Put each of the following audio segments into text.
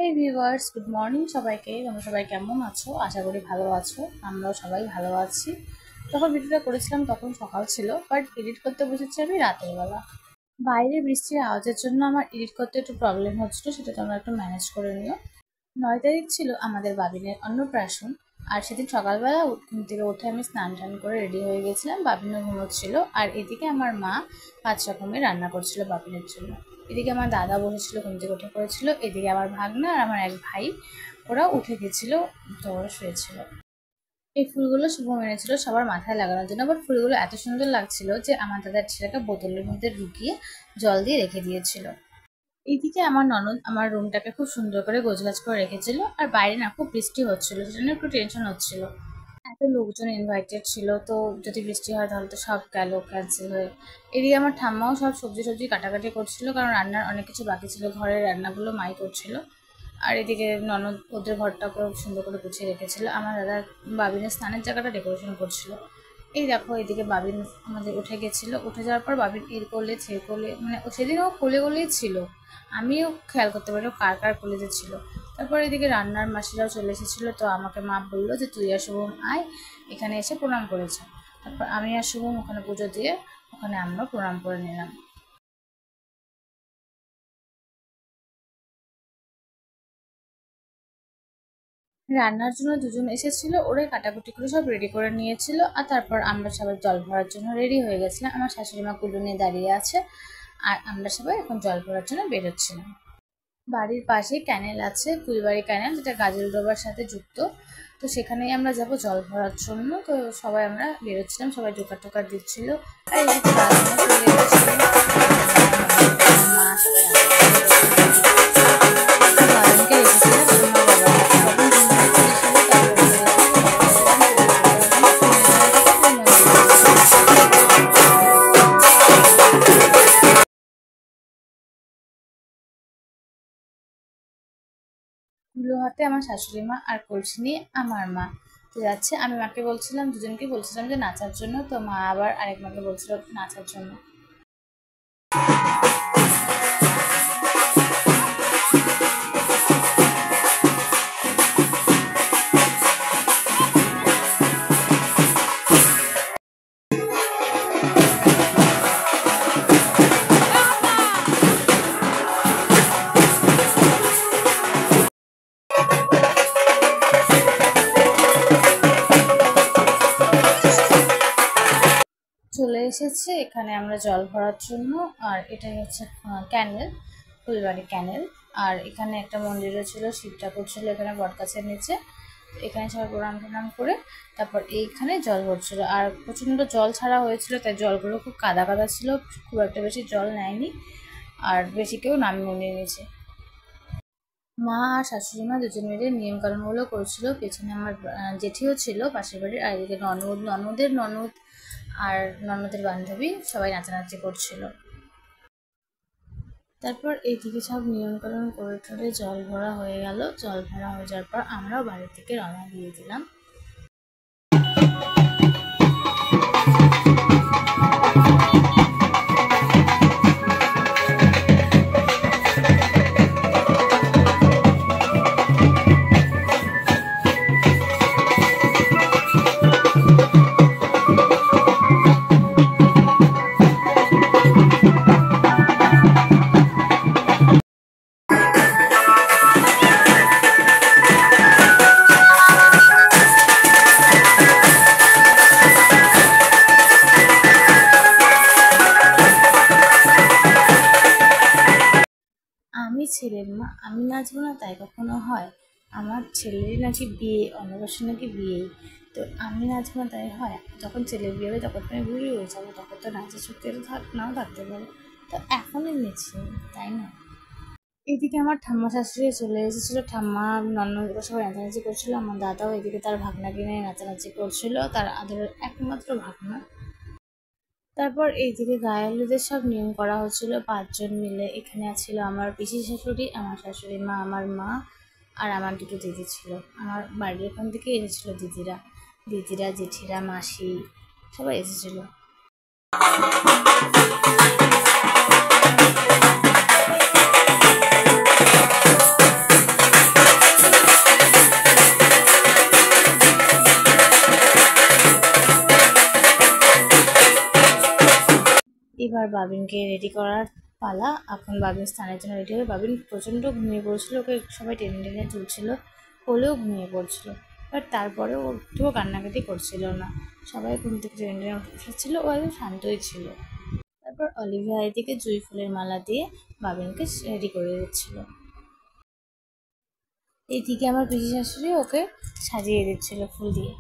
এই viewers, good morning সবাইকে। তোমরা সবাই কেমন আছো? আশা করি ভালো আছো। আমরাও সবাই ভালো আছি। যখন ভিডিওটা করেছিলাম তখন সকাল ছিল, বাট এডিট করতে বসেছি আমি রাতের বেলা। বাইরে বৃষ্টির আওয়াজের জন্য আমার এডিট করতে একটু প্রবলেম হচ্ছিল, সেটা তোমরা একটু ম্যানেজ করে নিও। 9 তারিখ ছিল আমাদের বাবিনের অন্নপ্রাশন। আর সেদিন সকালবেলা ঘুম থেকে উঠে আমি স্নান টান করে রেডি হয়ে গেছিলাম। বাবিনও ঘুমোচ্ছিল, আর এদিকে আমার মা 5 রকমের রান্না করছিল বাবিনের জন্য। এদিকে আমার দাদা বসেছিল, ঘুম থেকে উঠে পড়েছিল। এদিকে আমার ভাগনা আর আমার এক ভাই, ওরা উঠে গেছিল, তো ওরা শুয়েছিল। এই ফুলগুলো শুভম এনেছিল সবার মাথায় লাগানোর জন্য। বাট ফুলগুলো এত সুন্দর লাগছিল যে আমার দাদার সেটাকে বোতলের মধ্যে ঢুকিয়ে জল দিয়ে রেখে দিয়েছিল। এইদিকে আমার ননদ আমার রুমটাকে খুব সুন্দর করে গোছগাছ করে রেখেছিল। আর বাইরে না খুব বৃষ্টি হচ্ছিল, সেটা নিয়ে একটু টেনশন হচ্ছিল। এত লোকজন ইনভাইটেড ছিল, তো যদি বৃষ্টি হয় তাহলে তো সব গেল ক্যান্সেল হয়ে। এদিকে আমার ঠাম্মাও সব সবজি সবজি কাটাকাটি করছিল, কারণ রান্নার অনেক কিছু বাকি ছিল, ঘরের রান্নাগুলো মাই করছিল। আর এদিকে ননদ ওদের ঘরটা পুরো সুন্দর করে গুছিয়ে রেখেছিল। আমার দাদা বাবিনের স্নানের জায়গাটা ডেকোরেশন করছিল। এই দেখো, এদিকে বাবিন আমাদের উঠে গেছিলো। উঠে যাওয়ার পর বাবিন এর কোলে থে কোলে, মানে সেদিন ও কোলে কোলেই ছিল। আমিও খেয়াল করতে পারি ও কার কার কোলেতে ছিল। তারপর এদিকে রান্নার মাসিরাও চলে এসেছিলো, তো আমাকে মা বললো যে তুই আর শুভম আয়, এখানে এসে প্রণাম করেছে। তারপর আমি আর শুভম ওখানে পুজো দিয়ে ওখানে আমরা প্রণাম করে নিলাম। রান্নার জন্য দুজন এসেছিল, ওরাই কাটাকুটি করে সব রেডি করে নিয়েছিল। আর তারপর আমরা সবাই জল ভরার জন্য রেডি হয়ে গেছিলাম। আমার শাশুড়ি মা কুলো নিয়ে দাঁড়িয়ে আছে, আর আমরা সবাই এখন জল ভরার জন্য বেরোচ্ছিলাম। বাড়ির পাশে ক্যানেল আছে, ফুলবাড়ি ক্যানেল, যেটা গাজলডোবার সাথে যুক্ত। তো সেখানেই আমরা যাব জল ভরার জন্য। তো সবাই আমরা বেরোচ্ছিলাম, সবাই জোগাড় টোকার দিচ্ছিল। আর এদিকে দাদাও চলে এসেছিল, মা সবাই দাদাকে রেখেছিলাম আমার বাবা কুলো হাতে আমার শাশুড়ি মা, আর কলসি নিয়ে আমার মা তো যাচ্ছে। আমি মাকে বলছিলাম, দুজনকে বলছিলাম যে নাচার জন্য, তো মা আবার আরেক মাকে বলছিল নাচার জন্য। চলে এসেছে এখানে আমরা জল ভরার জন্য। আর এটাই হচ্ছে ক্যানেল, ফুলবাড়ি ক্যানেল। আর এখানে একটা মন্দিরও ছিল, শিব ঠাকুর ছিল এখানে বটগাছের নিচে। এখানে সবাই প্রণাম টনাম করে তারপর এইখানে জল ভরছিল। আর প্রচণ্ড জল ছাড়া হয়েছিল, তাই জলগুলো খুব কাদা কাদা ছিল, খুব একটা বেশি জল নেয়নি, আর বেশি কেউ নামিয়ে নিয়ে নিয়েছে। মা আর শাশুড়ি মা দুজন মিলে নিয়মকানুনগুলো করছিল। পেছনে আমার জেঠিও ছিল পাশের বাড়ির, আর এদিকে ননদ, ননদের ননদ আর ননদের বান্ধবী সবাই নাচানাচি করছিল। তারপর এইদিকে সব নিয়মকানুন করে টরে জল ভরা হয়ে গেল। জল ভরা হয়ে যাওয়ার পর আমরাও বাড়ি থেকে রওনা দিয়ে দিলাম। আমি ছেলের মা, আমি নাচবো না তাই কখনো হয়? আমার ছেলেরই নাকি বিয়ে, অন্নপ্রাশন নাকি বিয়েই, তো আমি নাচবো না তাই হয়? যখন ছেলের বিয়ে হবে তখন তো আমি বুড়ি হয়ে যাবো, তখন তো নাচের শক্তি তো নাও থাকতে পারে। তো এখনই নেছি, তাই না? এদিকে আমার ঠাম্মা শাশুড়ি চলে এসেছিলো, ঠাম্মা ননদগুলো সবাই নাচানাচি করছিল। আমার দাদাও এদিকে তার ভাগনাকে নিয়ে নাচানাচি করছিল, তার আদরের একমাত্র ভাগনা। তারপর এইদিকে গায়ে হলুদের সব নিয়ম করা হচ্ছিল 5 জন মিলে। এখানে ছিল আমার পিসি শাশুড়ি, আমার শাশুড়ি মা, আমার মা, আর আমার দুটো দিদি ছিল। আমার বাড়ির ওখান থেকে এসেছিল দিদিরা, দিদিরা, জেঠিরা, মাসি সবাই এসেছিল। এবার বাবিনকে রেডি করার পালা। এখন বাবিন স্নানের জন্য রেডি হবে। বাবিন প্রচণ্ড ঘুমিয়ে পড়ছিল, ওকে সবাই টেনে টেনে তুলছিল, কোলেও ঘুমিয়ে পড়ছিল। বাট তারপরেও ও একটুও কান্নাকাটি করছিল না, সবাই ঘুম থেকে টেনে টেনে উঠেছিল, ও একদম শান্তই ছিল। তারপর অলিভিয়া এদিকে জুঁই ফুলের মালা দিয়ে বাবিনকে রেডি করে দিচ্ছিল। এইদিকে আমার পিসি শাশুড়ি ওকে সাজিয়ে দিচ্ছিল ফুল দিয়ে।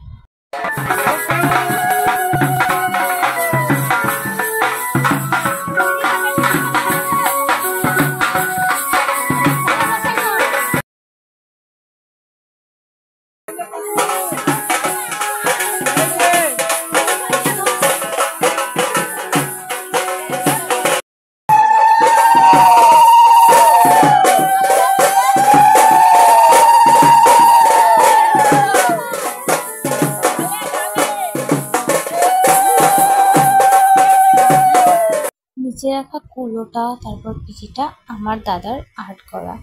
নিচে রাখা কুলোটা, তারপর পিঠিটা আমার দাদার আর্ট করা।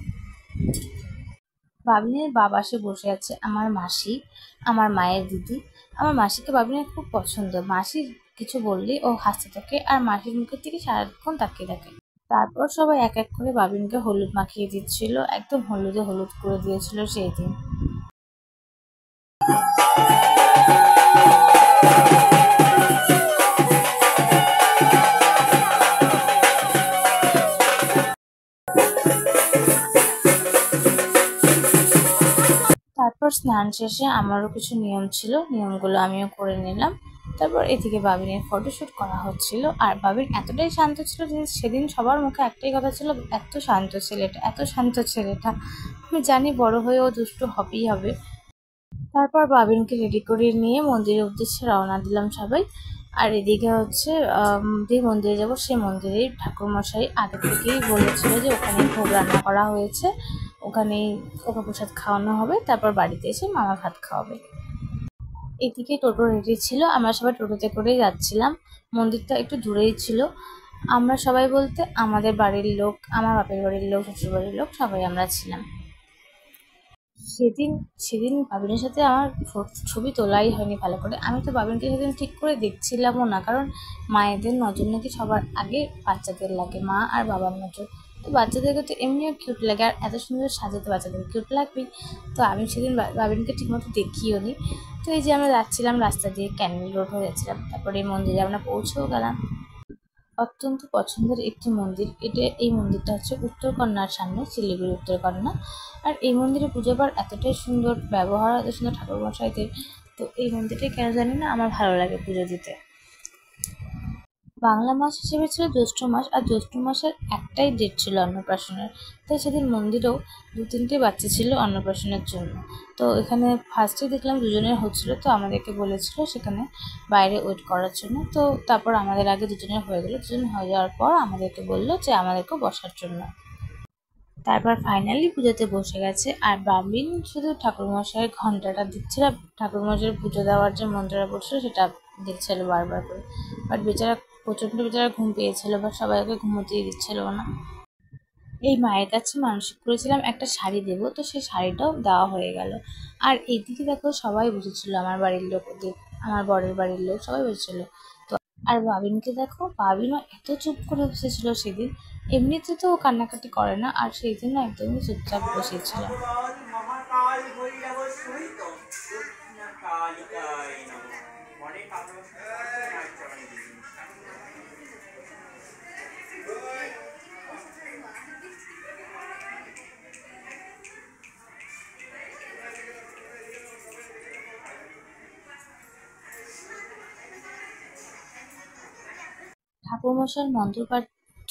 বাবিনের বাবা সে বসে আছে, আমার মাসি, আমার মায়ের দিদি। আমার মাসিকে বাবিনের খুব পছন্দ। মাসি কিছু বললেই ও হাসতে থাকে আর মাসির মুখের দিকে সারাক্ষণ তাকিয়ে থাকে। তারপর সবাই এক এক করে বাবিনকে হলুদ মাখিয়ে দিচ্ছিল, একদম হলুদে হলুদ করে দিয়েছিল সেই দিন। তারপর স্নান শেষে আমারও কিছু নিয়ম ছিল, নিয়মগুলো আমিও করে নিলাম। তারপর এদিকে বাবিনের ফটোশ্যুট করা হচ্ছিল। আর বাবিন এতটাই শান্ত ছিল যে সেদিন সবার মুখে একটাই কথা ছিল, এত শান্ত ছেলেটা, এত শান্ত ছেলেটা। আমি জানি বড় হয়ে ও দুষ্টু হবেই হবে। তারপর বাবিনকে রেডি করে নিয়ে মন্দিরের উদ্দেশ্যে রওনা দিলাম সবাই। আর এদিকে হচ্ছে যে মন্দিরে যাব সেই মন্দিরেই ঠাকুরমশাই আগে থেকেই বলেছিল যে ওখানে ভোগ রান্না করা হয়েছে, ওখানেই ওকে প্রসাদ খাওয়ানো হবে, তারপর বাড়িতে এসে মামা ভাত খাওয়াবে। এদিকে টোটো রেডি ছিল, আমরা সবাই টোটোতে করেই যাচ্ছিলাম। মন্দিরটা একটু দূরেই ছিল। আমরা সবাই বলতে আমাদের বাড়ির লোক, আমার বাপের বাড়ির লোক, শ্বশুর বাড়ির লোক, সবাই আমরা ছিলাম। সেদিন বাবিনের সাথে আমার ছবি তোলাই হয়নি ভালো করে। আমি তো বাবিনকে সেদিন ঠিক করে দেখছিলামও না, কারণ মায়েদের নজর নাকি সবার আগে বাচ্চাদের লাগে, মা আর বাবার নজর। তো বাচ্চাদেরকে তো এমনিও কিউট লাগে, আর এত সুন্দর সাজাতে বাচ্চাদের কিউট লাগবেই। তো আমি সেদিন বাবিনকে ঠিকমতো দেখিও নি। তো এই যে আমরা যাচ্ছিলাম রাস্তা দিয়ে, ক্যানেল রোড হয়ে যাচ্ছিলাম, তারপরে এই মন্দিরে আমরা পৌঁছেও গেলাম। অত্যন্ত পছন্দের একটি মন্দির এটা। এই মন্দিরটা হচ্ছে উত্তরকন্যার সামনে, শিলিগুড়ি উত্তরকন্যা। আর এই মন্দিরে পুজো করার এতটাই সুন্দর ব্যবহার, এত সুন্দর ঠাকুরমশাইদের। তো এই মন্দিরটাই কেন জানি না আমার ভালো লাগে পুজো দিতে। বাংলা মাস হিসেবে ছিল জ্যৈষ্ঠ মাস, আর জ্যৈষ্ঠ মাসের একটাই ডেট ছিল অন্নপ্রাশনের। তাই সেদিন মন্দিরেও 2-3টে বাচ্চা ছিল অন্নপ্রাশনের জন্য। তো এখানে ফার্স্টে দেখলাম দুজনের হচ্ছিলো, তো আমাদেরকে বলেছিল সেখানে বাইরে ওয়েট করার জন্য। তো তারপর আমাদের আগে দুজনের হয়ে গেলো, দুজন হয়ে যাওয়ার পর আমাদেরকে বললো যে আমাদেরকেও বসার জন্য। তারপর ফাইনালি পুজোতে বসে গেছে। আর বাবিন শুধু ঠাকুরমশাইয়ের ঘন্টাটা দিচ্ছিল, ঠাকুরমশাইয়ের পুজো দেওয়ার যে মন্ত্রটা পড়ছিল সেটা দেখছিল বারবার করে। বাট বেচারা ঘুম পেয়েছিল, বা সবাই ওকে ঘুমোতেই দিচ্ছিল না। এই মায়ের কাছে মানসিক করেছিলাম একটা শাড়ি দেবো, তো সেই শাড়িটাও দেওয়া হয়ে গেল। আর এইদিকে দেখো সবাই বসেছিল, আমার বাড়ির লোক, ওদের আমার বরের বাড়ির লোক সবাই বসেছিল। তো আর বাবিনকে দেখো, বাবিনও এত চুপ করে বসেছিল সেদিন। এমনিতে তো ও কান্নাকাটি করে না, আর সেই দিন একদমই চুপচাপ বসেছিল। ঠাকুরমশাইয়ের মন্ত্রপাঠ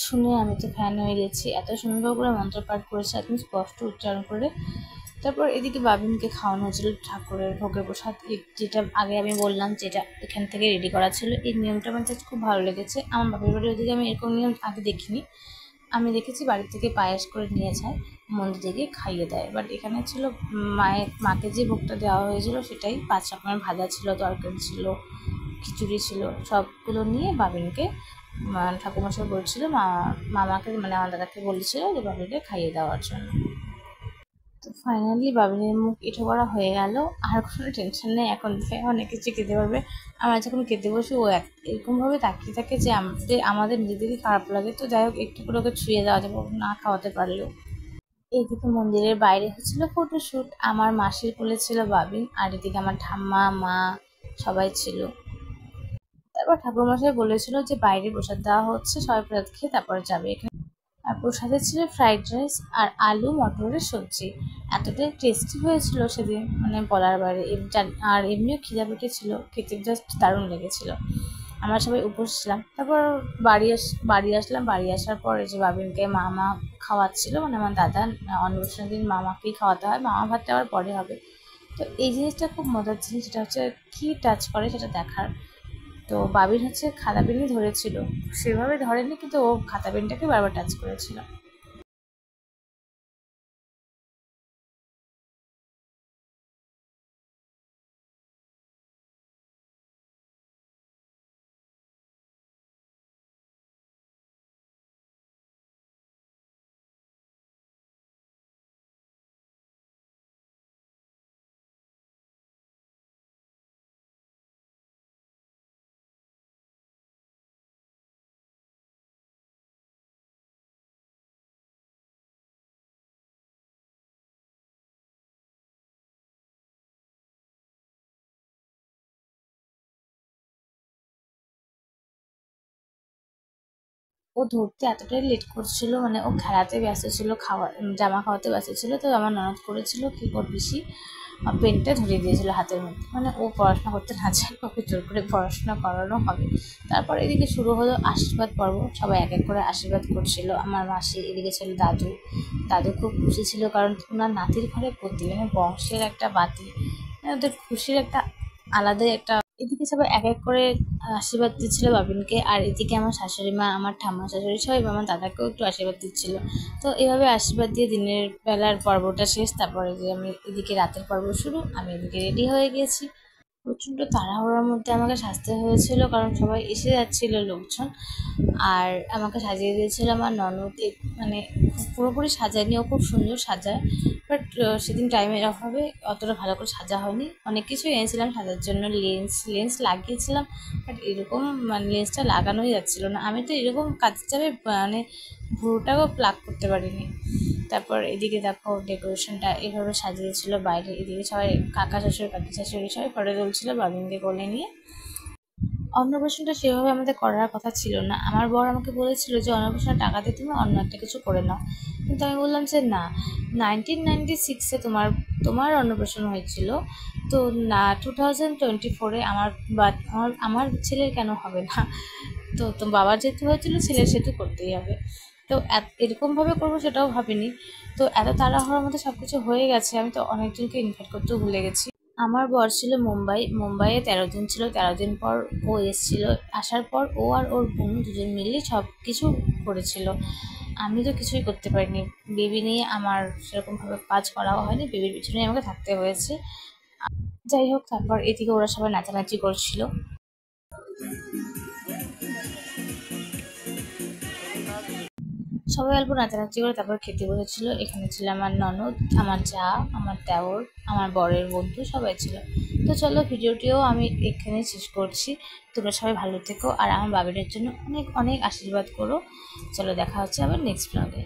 শুনে আমি তো ফ্যান হয়ে গেছি, এত সুন্দর করে মন্ত্রপাঠ করেছে, একদম স্পষ্ট উচ্চারণ করে। তারপর এদিকে বাবিনকে খাওয়ানো হয়েছিল ঠাকুরের ভোগের প্রসাদ, যেটা আগে আমি বললাম যেটা এখান থেকে রেডি করা ছিল। এই নিয়মটা আমার কাছে খুব ভালো লেগেছে। আমার বাপের বাড়ির ওদিকে আমি এরকম নিয়ম আগে দেখিনি। আমি দেখেছি বাড়ি থেকে পায়েস করে নিয়ে যায়, মন্দিরে গিয়ে খাইয়ে দেয়। বাট এখানে ছিল মাকে যে ভোগটা দেওয়া হয়েছিল সেটাই 5 রকমের ভাজা ছিল, তরকারি ছিল, খিচুড়ি ছিল, সবগুলো নিয়ে বাবিনকে ঠাকুরমশাই বলছিল মামাকে, মানে আমার দাদাকে বলেছিল যে বাবিনকে খাইয়ে দেওয়ার জন্য। তো ফাইনালি বাবিনের মুখ এঁঠো করা হয়ে গেল। আর কোনো টেনশন নেই, এখন থেকে অনেক কিছু খেতে পারবে। আমরা যখন খেতে বসি ও এরকমভাবে তাকিয়ে থাকে যে আমাদের নিজেদেরই খারাপ লাগে। তো যাই হোক, একটু করে ওকে ছুঁয়ে দেওয়া যাবে না খাওয়াতে পারলেও। এইদিকে মন্দিরের বাইরে হচ্ছিল ফটোশ্যুট। আমার মাসির কোলে ছিল বাবিন, আর এদিকে আমার ঠাম্মা, মা সবাই ছিল। তারপর ঠাকুরমশাই বলেছিল যে বাইরে প্রসাদ দেওয়া হচ্ছে, সবাই প্রসাদ খেয়ে তারপরে যাবে। এখানে আর প্রসাদে ছিল ফ্রাইড রাইস আর আলু মটরের সবজি। এতটাই টেস্টি হয়েছিল সেদিন, মানে বলার বাইরে। আর এমনিও খিদা পেটে ছিল, খেতে জাস্ট দারুণ লেগেছিল। আমরা সবাই উপোস ছিলাম। তারপর বাড়ি আসলাম। বাড়ি আসার পর এই যে বাবিনকে মামা খাওয়াচ্ছিল, মানে আমার দাদা অন্নপ্রাশনের দিন মামাকেই খাওয়াতে হয়, মামা ভাতটা আবার পরে হবে। তো এই জিনিসটা খুব মজার জিনিস, সেটা হচ্ছে কি টাচ করে সেটা দেখার। তো বাবিন হচ্ছে খাতা পেনই ধরেছিল, সেভাবে ধরেনি কিন্তু ও খাতা পেনটাকে বারবার টাচ করেছিল। ও ধরতে এতটাই লেট করছিল, মানে ও খেলাতে ব্যস্ত ছিল, জামা খাওয়াতে ব্যস্ত ছিল। তো আমার ননদ করেছিল কি, ওর পিসি পেনটা ধরিয়ে দিয়েছিল হাতের মধ্যে, মানে ও পড়াশোনা করতে না চায়, ওকে জোর করে পড়াশোনা করানো হবে। তারপর এদিকে শুরু হলো আশীর্বাদ পর্ব। সবাই এক এক করে আশীর্বাদ করছিল। আমার মাসি, এদিকে ছিল দাদু। দাদু খুব খুশি ছিল, কারণ ওনার নাতির ঘরে পতি, মানে বংশের একটা বাতি, মানে ওদের খুশির একটা আলাদাই একটা। এদিকে সবাই এক এক করে আশীর্বাদ দিচ্ছিল বাবিনকে, আর এদিকে আমার শাশুড়ি মা, আমার ঠাম্মা শাশুড়ি সবাই আমার দাদাকেও একটু আশীর্বাদ দিচ্ছিল। তো এভাবে আশীর্বাদ দিয়ে দিনের বেলার পর্বটা শেষ। তারপরে যে আমি এদিকে রাতের পর্ব শুরু, আমি এদিকে রেডি হয়ে গেছি। প্রচণ্ড তাড়াহুড়োর মধ্যে আমাকে সাজতে হয়েছিল, কারণ সবাই এসে যাচ্ছিল লোকজন। আর আমাকে সাজিয়ে দিয়েছিল আমার ননদ। মানে পুরোপুরি সাজায়নি, ও খুব সুন্দর সাজায়, বাট সেদিন টাইমের অভাবে অতটা ভালো করে সাজা হয়নি। অনেক কিছুই এনেছিলাম সাজার জন্য, লেন্স লাগিয়েছিলাম, বাট এরকম মানে লেন্সটা লাগানোই যাচ্ছিল না। আমি তো এরকম কাজের চাপে মানে ভুরুটাও প্লাগ করতে পারিনি। তারপর এদিকে দেখো ডেকোরেশনটা এভাবে সাজিয়েছিল বাইরে। এদিকে সবাই কাকা শ্বশুর, কাকি শাশুড়ি সবাই ফটো তুলছিল বাবিনকে কোলে নিয়ে। অন্নপ্রাশনটা সেভাবে আমাদের করার কথা ছিল না। আমার বর আমাকে বলেছিল যে অন্নপ্রাশনের টাকা দিয়ে তুমি অন্য একটা কিছু করে নাও, কিন্তু আমি বললাম যে না, 1996-এ তোমার অন্নপ্রাশন হয়েছিল, তো না 2024-এ আমার ছেলের কেন হবে না? তো বাবার যেহেতু হয়েছিল, ছেলের সেহেতু করতেই হবে। তো এরকমভাবে করবো সেটাও ভাবিনি। তো এত তাড়াহুড়োর মধ্যে সব কিছু হয়ে গেছে, আমি তো অনেকজনকে ইনভাইট করতেও ভুলে গেছি। আমার বর ছিল মুম্বাইয়ে 13 দিন ছিল। 13 দিন পর ও এসেছিল। আসার পর ও আর ওর বোন দুজন মিলে সব কিছু করেছিল। আমি তো কিছুই করতে পারিনি। বেবি নিয়ে আমার সেরকমভাবে কাজ করাও হয়নি, বেবির পিছনেই আমাকে থাকতে হয়েছে। যাই হোক, তারপর এদিকে ওরা সবাই নাচানাচি করছিল। সবাই অল্প নাচানাচি করে তারপর খেতে বসেছিল। এখানে ছিল আমার ননদ, আমার যা, আমার দেওর, আমার বরের বন্ধু সবাই ছিল। তো চলো, ভিডিওটিও আমি এখানেই শেষ করছি। তোমরা সবাই ভালো থেকো, আর আমার বাবিনের জন্য অনেক অনেক আশীর্বাদ করো। চলো, দেখা হচ্ছে আবার নেক্সট ব্লগে।